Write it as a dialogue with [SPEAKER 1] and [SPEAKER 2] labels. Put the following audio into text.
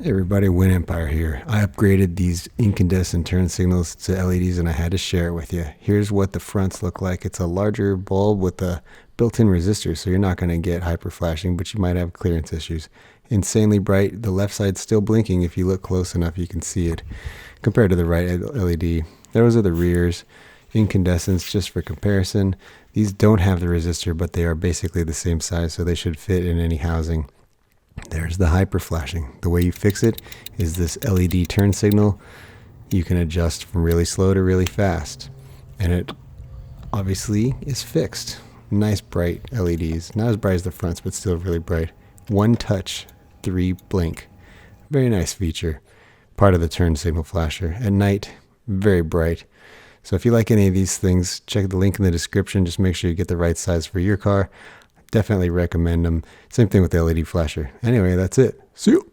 [SPEAKER 1] Hey everybody, Wind Empire here. I upgraded these incandescent turn signals to LEDs and I had to share it with you. Here's what the fronts look like. It's a larger bulb with a built-in resistor, so you're not going to get hyper flashing, but you might have clearance issues. Insanely bright. The left side's still blinking. If you look close enough, you can see it compared to the right LED. Those are the rears. Incandescents, just for comparison. These don't have the resistor, but they are basically the same size, so they should fit in any housing. There's the hyper flashing. The way you fix it is this LED turn signal. You can adjust from really slow to really fast. And it obviously is fixed. Nice bright LEDs. Not as bright as the fronts, but still really bright. One touch, 3 blink. Very nice feature. Part of the turn signal flasher. At night, very bright. So if you like any of these things, check the link in the description. Just make sure you get the right size for your car. Definitely recommend them. Same thing with the LED flasher. Anyway, that's it. See you.